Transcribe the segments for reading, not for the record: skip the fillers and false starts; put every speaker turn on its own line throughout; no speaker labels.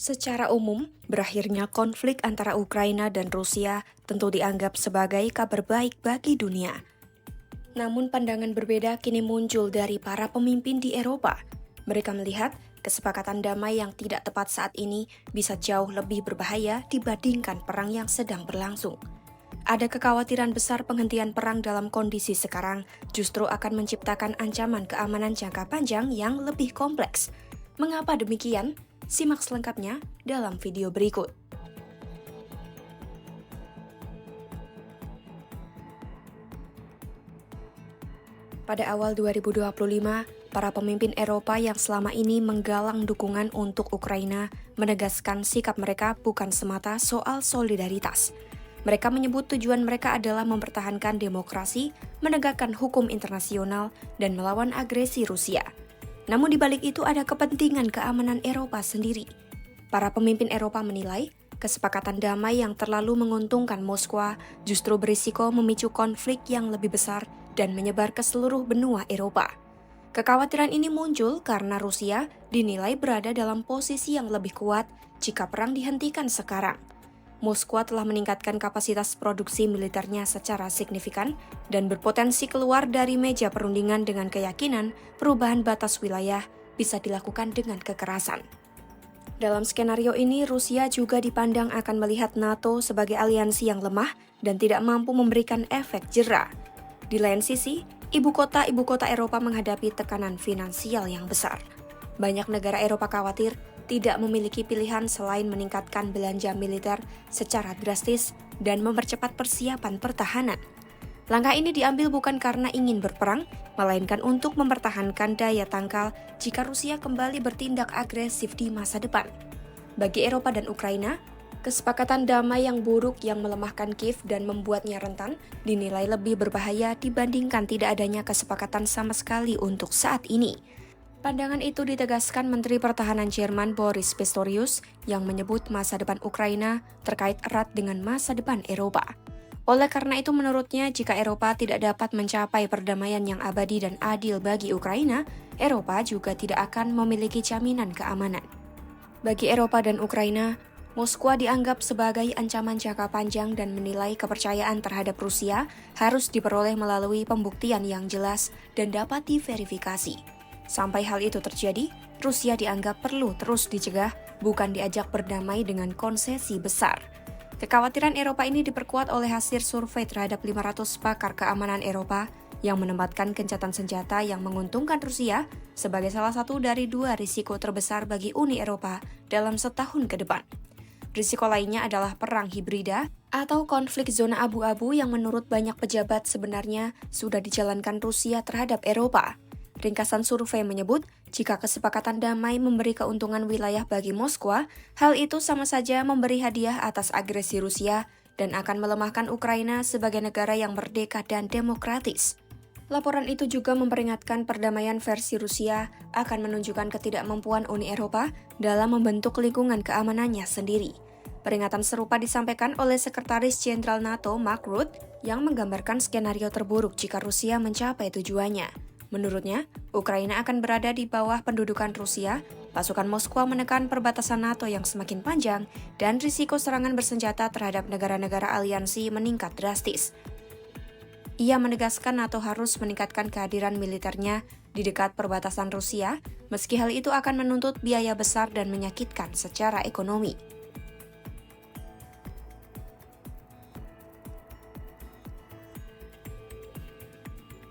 Secara umum, berakhirnya konflik antara Ukraina dan Rusia tentu dianggap sebagai kabar baik bagi dunia. Namun pandangan berbeda kini muncul dari para pemimpin di Eropa. Mereka melihat kesepakatan damai yang tidak tepat saat ini bisa jauh lebih berbahaya dibandingkan perang yang sedang berlangsung. Ada kekhawatiran besar penghentian perang dalam kondisi sekarang justru akan menciptakan ancaman keamanan jangka panjang yang lebih kompleks. Mengapa demikian? Simak selengkapnya dalam video berikut. Pada awal 2025, para pemimpin Eropa yang selama ini menggalang dukungan untuk Ukraina menegaskan sikap mereka bukan semata soal solidaritas. Mereka menyebut tujuan mereka adalah mempertahankan demokrasi, menegakkan hukum internasional, dan melawan agresi Rusia. Namun di balik itu ada kepentingan keamanan Eropa sendiri. Para pemimpin Eropa menilai, kesepakatan damai yang terlalu menguntungkan Moskwa justru berisiko memicu konflik yang lebih besar dan menyebar ke seluruh benua Eropa. Kekhawatiran ini muncul karena Rusia dinilai berada dalam posisi yang lebih kuat jika perang dihentikan sekarang. Moskwa telah meningkatkan kapasitas produksi militernya secara signifikan dan berpotensi keluar dari meja perundingan dengan keyakinan perubahan batas wilayah bisa dilakukan dengan kekerasan. Dalam skenario ini, Rusia juga dipandang akan melihat NATO sebagai aliansi yang lemah dan tidak mampu memberikan efek jera. Di lain sisi, ibu kota Eropa menghadapi tekanan finansial yang besar. Banyak negara Eropa khawatir tidak memiliki pilihan selain meningkatkan belanja militer secara drastis dan mempercepat persiapan pertahanan. Langkah ini diambil bukan karena ingin berperang, melainkan untuk mempertahankan daya tangkal jika Rusia kembali bertindak agresif di masa depan. Bagi Eropa dan Ukraina, kesepakatan damai yang buruk yang melemahkan Kiev dan membuatnya rentan dinilai lebih berbahaya dibandingkan tidak adanya kesepakatan sama sekali untuk saat ini. Pandangan itu ditegaskan Menteri Pertahanan Jerman Boris Pistorius yang menyebut masa depan Ukraina terkait erat dengan masa depan Eropa. Oleh karena itu menurutnya jika Eropa tidak dapat mencapai perdamaian yang abadi dan adil bagi Ukraina, Eropa juga tidak akan memiliki jaminan keamanan. Bagi Eropa dan Ukraina, Moskwa dianggap sebagai ancaman jangka panjang dan menilai kepercayaan terhadap Rusia harus diperoleh melalui pembuktian yang jelas dan dapat diverifikasi. Sampai hal itu terjadi, Rusia dianggap perlu terus dicegah, bukan diajak berdamai dengan konsesi besar. Kekhawatiran Eropa ini diperkuat oleh hasil survei terhadap 500 pakar keamanan Eropa yang menempatkan gencatan senjata yang menguntungkan Rusia sebagai salah satu dari dua risiko terbesar bagi Uni Eropa dalam setahun ke depan. Risiko lainnya adalah perang hibrida atau konflik zona abu-abu yang menurut banyak pejabat sebenarnya sudah dijalankan Rusia terhadap Eropa. Ringkasan survei menyebut, jika kesepakatan damai memberi keuntungan wilayah bagi Moskwa, hal itu sama saja memberi hadiah atas agresi Rusia dan akan melemahkan Ukraina sebagai negara yang merdeka dan demokratis. Laporan itu juga memperingatkan perdamaian versi Rusia akan menunjukkan ketidakmampuan Uni Eropa dalam membentuk lingkungan keamanannya sendiri. Peringatan serupa disampaikan oleh Sekretaris Jenderal NATO Mark Rutte yang menggambarkan skenario terburuk jika Rusia mencapai tujuannya. Menurutnya, Ukraina akan berada di bawah pendudukan Rusia, pasukan Moskwa menekan perbatasan NATO yang semakin panjang, dan risiko serangan bersenjata terhadap negara-negara aliansi meningkat drastis. Ia menegaskan NATO harus meningkatkan kehadiran militernya di dekat perbatasan Rusia, meski hal itu akan menuntut biaya besar dan menyakitkan secara ekonomi.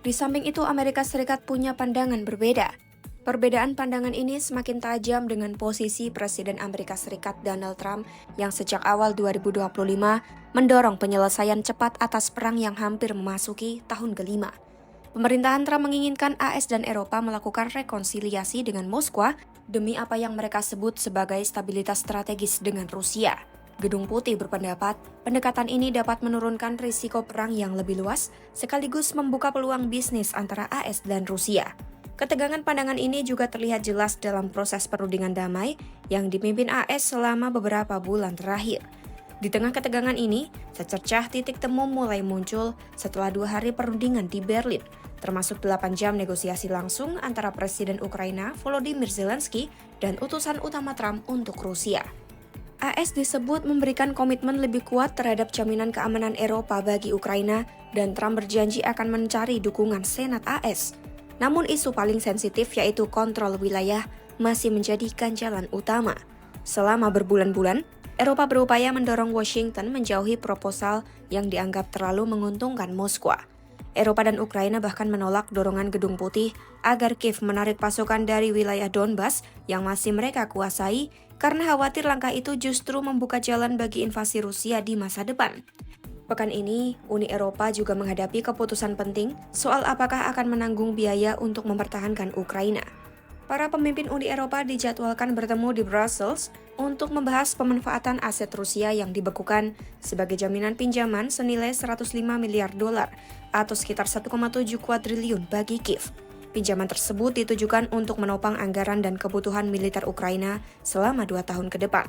Di samping itu, Amerika Serikat punya pandangan berbeda. Perbedaan pandangan ini semakin tajam dengan posisi Presiden Amerika Serikat Donald Trump yang sejak awal 2025 mendorong penyelesaian cepat atas perang yang hampir memasuki tahun kelima. Pemerintahan Trump menginginkan AS dan Eropa melakukan rekonsiliasi dengan Moskwa demi apa yang mereka sebut sebagai stabilitas strategis dengan Rusia. Gedung Putih berpendapat, pendekatan ini dapat menurunkan risiko perang yang lebih luas, sekaligus membuka peluang bisnis antara AS dan Rusia. Ketegangan pandangan ini juga terlihat jelas dalam proses perundingan damai yang dipimpin AS selama beberapa bulan terakhir. Di tengah ketegangan ini, secercah titik temu mulai muncul setelah 2 hari perundingan di Berlin, termasuk 8 jam negosiasi langsung antara Presiden Ukraina Volodymyr Zelensky dan utusan utama Trump untuk Rusia. AS disebut memberikan komitmen lebih kuat terhadap jaminan keamanan Eropa bagi Ukraina dan Trump berjanji akan mencari dukungan Senat AS. Namun isu paling sensitif yaitu kontrol wilayah masih menjadi ganjalan utama. Selama berbulan-bulan, Eropa berupaya mendorong Washington menjauhi proposal yang dianggap terlalu menguntungkan Moskwa. Eropa dan Ukraina bahkan menolak dorongan Gedung Putih agar Kiev menarik pasukan dari wilayah Donbas yang masih mereka kuasai karena khawatir langkah itu justru membuka jalan bagi invasi Rusia di masa depan. Pekan ini, Uni Eropa juga menghadapi keputusan penting soal apakah akan menanggung biaya untuk mempertahankan Ukraina. Para pemimpin Uni Eropa dijadwalkan bertemu di Brussels untuk membahas pemanfaatan aset Rusia yang dibekukan sebagai jaminan pinjaman senilai 105 miliar dolar atau sekitar 1,7 kuadriliun bagi Kiev. Pinjaman tersebut ditujukan untuk menopang anggaran dan kebutuhan militer Ukraina selama 2 tahun ke depan.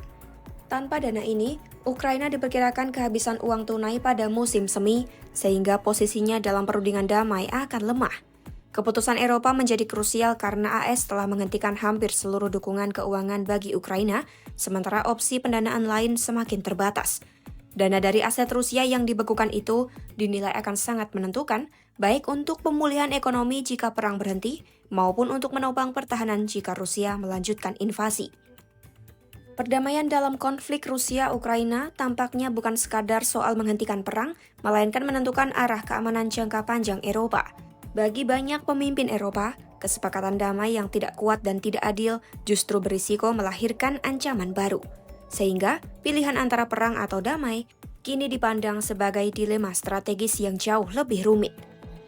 Tanpa dana ini, Ukraina diperkirakan kehabisan uang tunai pada musim semi, sehingga posisinya dalam perundingan damai akan lemah. Keputusan Eropa menjadi krusial karena AS telah menghentikan hampir seluruh dukungan keuangan bagi Ukraina, sementara opsi pendanaan lain semakin terbatas. Dana dari aset Rusia yang dibekukan itu dinilai akan sangat menentukan, baik untuk pemulihan ekonomi jika perang berhenti, maupun untuk menopang pertahanan jika Rusia melanjutkan invasi. Perdamaian dalam konflik Rusia-Ukraina tampaknya bukan sekadar soal menghentikan perang, melainkan menentukan arah keamanan jangka panjang Eropa. Bagi banyak pemimpin Eropa, kesepakatan damai yang tidak kuat dan tidak adil justru berisiko melahirkan ancaman baru. Sehingga, pilihan antara perang atau damai kini dipandang sebagai dilema strategis yang jauh lebih rumit.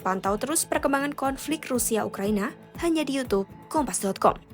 Pantau terus perkembangan konflik Rusia-Ukraina hanya di YouTube Kompas.com.